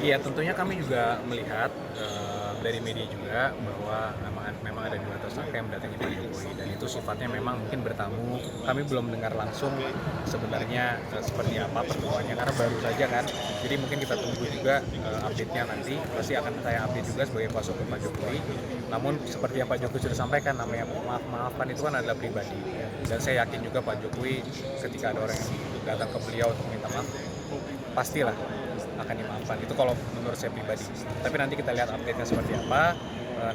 Iya, tentunya kami juga melihat dari media juga bahwa memang ada dua tersangka yang mendatangi Pak Jokowi, dan itu sifatnya memang mungkin bertamu. Kami belum mendengar langsung sebenarnya seperti apa pertemuannya karena baru saja kan. Jadi mungkin kita tunggu juga update-nya nanti. Pasti akan saya update juga sebagai kuasa hukum Pak Jokowi. Namun seperti yang Pak Jokowi sudah sampaikan, namanya maaf-maafan itu kan adalah pribadi. Dan saya yakin juga Pak Jokowi ketika ada orang yang datang ke beliau untuk minta maaf, pastilah akan dimaafkan. Itu kalau menurut saya pribadi. Tapi nanti kita lihat update-nya seperti apa.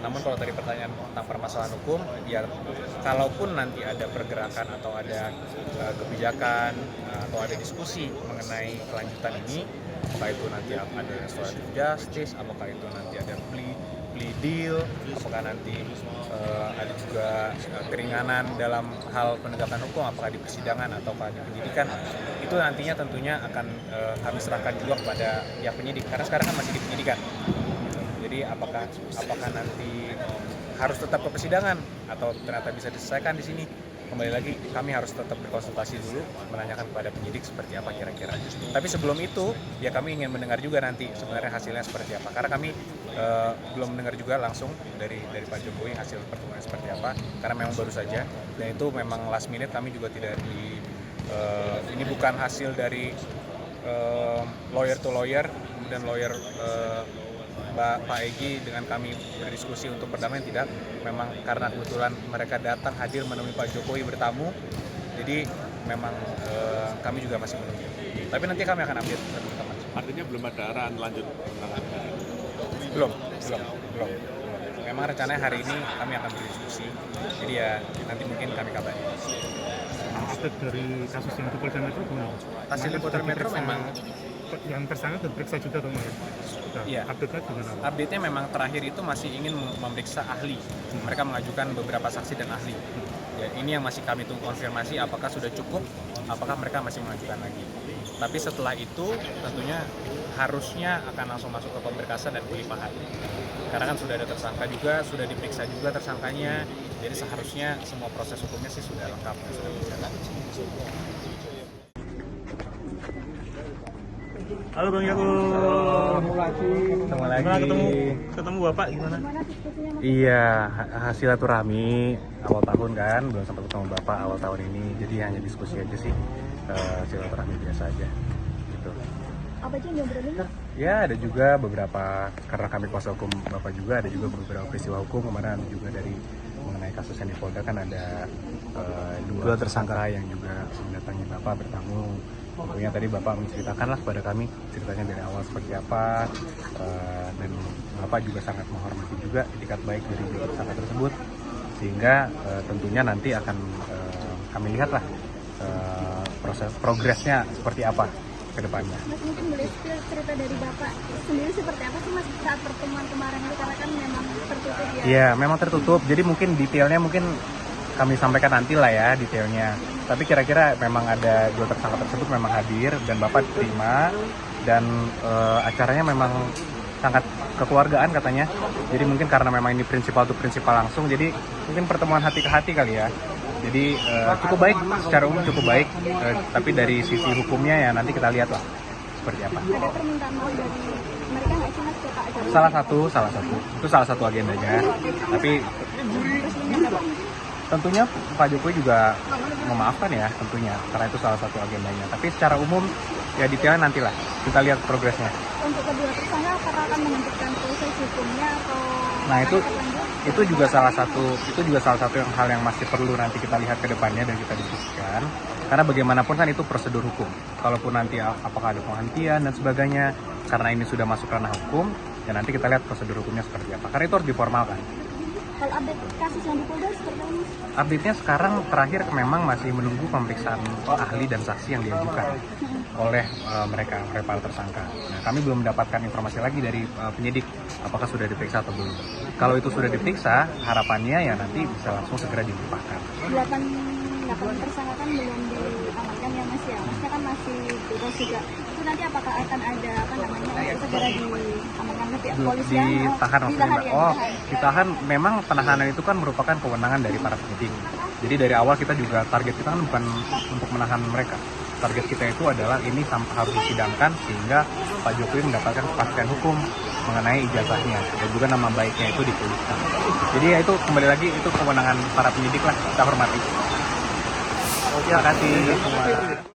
Namun kalau tadi pertanyaan tentang permasalahan hukum, ya kalaupun nanti ada pergerakan atau ada kebijakan atau ada diskusi mengenai kelanjutan ini, apakah itu nanti ada restoratif justice, apakah itu nanti ada plea deal, apakah nanti ada juga keringanan dalam hal penegakan hukum, apakah di persidangan ataukah di penyidikan, itu nantinya tentunya akan kami serahkan juga kepada pihak penyidik karena sekarang kan masih di penyidikan. Jadi apakah nanti harus tetap ke persidangan atau ternyata bisa diselesaikan di sini, kembali lagi kami harus tetap berkonsultasi dulu, menanyakan kepada penyidik seperti apa kira-kira. Tapi sebelum itu ya kami ingin mendengar juga nanti sebenarnya hasilnya seperti apa, karena kami belum mendengar juga langsung dari Pak Jokowi hasil pertemuan seperti apa, karena memang baru saja dan itu memang last minute. Kami juga tidak ini bukan hasil dari lawyer to lawyer, kemudian lawyer Pak Egy dengan kami berdiskusi untuk perdamaian, tidak. Memang karena kebetulan mereka datang hadir menemui Pak Jokowi bertamu, jadi memang kami juga masih menunggu. Tapi nanti kami akan update teman-teman. Artinya belum ada arahan lanjut penanganan? Belum. Memang rencananya hari ini kami akan berdiskusi, jadi ya nanti mungkin kami kabari. Update dari kasus yang di Polda Metro gimana? Hasil di Polda Metro memang yang tersangka diperiksa juga kemarin. Iya. Update-nya gimana? Update-nya memang terakhir itu masih ingin memeriksa ahli. Mereka mengajukan beberapa saksi dan ahli. Ya, ini yang masih kami tunggu konfirmasi apakah sudah cukup, apakah mereka masih mengajukan lagi. Tapi setelah itu tentunya harusnya akan langsung masuk ke pemberkasan dan pelimpahan. Karena kan sudah ada tersangka juga, sudah diperiksa juga tersangkanya. Jadi seharusnya semua proses hukumnya sih sudah lengkap dan sudah berjalan. Halo Bang Yaku. Ketemu lagi. Gimana ketemu Bapak gimana? Iya, hasil silaturahmi awal tahun kan, belum sempat ketemu Bapak awal tahun ini. Jadi hanya diskusi aja sih, silaturahmi biasa aja gitu. Apa aja yang diobrolin? Ya ada juga beberapa, karena kami kuasa hukum Bapak juga, ada juga beberapa peristiwa hukum. Kemarin ada juga dari mengenai kasus yang di Polda kan ada dua tersangka yang juga mendatangi Bapak bertamu. Tentunya tadi Bapak menceritakanlah kepada kami ceritanya dari awal seperti apa, dan Bapak juga sangat menghormati juga etikat baik dari dua tersangka tersebut, sehingga tentunya nanti akan kami lihatlah proses progresnya seperti apa ke depannya. Mas, mungkin boleh cerita dari Bapak sendiri seperti apa sih Mas saat pertemuan kemarin itu, karena kan memang tertutup ya? Iya, memang tertutup. Jadi mungkin detailnya kami sampaikan nanti lah ya detailnya. Tapi kira-kira memang ada dua tersangka tersebut memang hadir dan Bapak terima, dan acaranya memang sangat kekeluargaan katanya. Jadi mungkin karena memang ini prinsipal to prinsipal langsung, jadi mungkin pertemuan hati ke hati kali ya. Jadi cukup baik, secara umum cukup baik, tapi dari sisi hukumnya ya nanti kita lihat lah seperti apa. Ada permintaan maaf dari mereka nggak sih Mas ke Pak Jokowi? Salah satu. Itu salah satu agendanya. Tapi tentunya Pak Jokowi juga memaafkan ya tentunya, karena itu salah satu agendanya. Tapi secara umum ya detailnya nantilah kita lihat progresnya. Untuk kedua tersangka apakah akan menentukan proses hukumnya atau? Nah itu juga salah satu yang hal yang masih perlu nanti kita lihat ke depannya dan kita diskusikan. Karena bagaimanapun kan itu prosedur hukum. Kalaupun nanti apakah ada penghentian dan sebagainya, karena ini sudah masuk ranah hukum, ya nanti kita lihat prosedur hukumnya seperti apa. Karena itu harus diformalkan. Kalau update kasus yang di Polda seperti apa Mas? Update-nya sekarang terakhir memang masih menunggu pemeriksaan ahli dan saksi yang diajukan oleh mereka, oleh para tersangka. Nah, kami belum mendapatkan informasi lagi dari penyidik apakah sudah diperiksa atau belum. Kalau itu sudah diperiksa, harapannya ya nanti bisa langsung segera dilimpahkan. 8 tersangka kan belum diamankan ya Mas ya? Masnya kan masih bebas juga. Itu nanti apakah akan ada segera diamankan ke pihak polisian? Ditahan maksudnya? Ditahan. Memang penahanan itu kan merupakan kewenangan dari para penyidik. Jadi dari awal kita juga target kita kan bukan untuk menahan mereka, target kita itu adalah ini harus disidangkan sehingga Pak Jokowi mendapatkan kepastian hukum mengenai ijazahnya dan juga nama baiknya itu dipulihkan. Jadi ya itu kembali lagi itu kewenangan para penyidik lah, kita hormati. Terima kasih semua.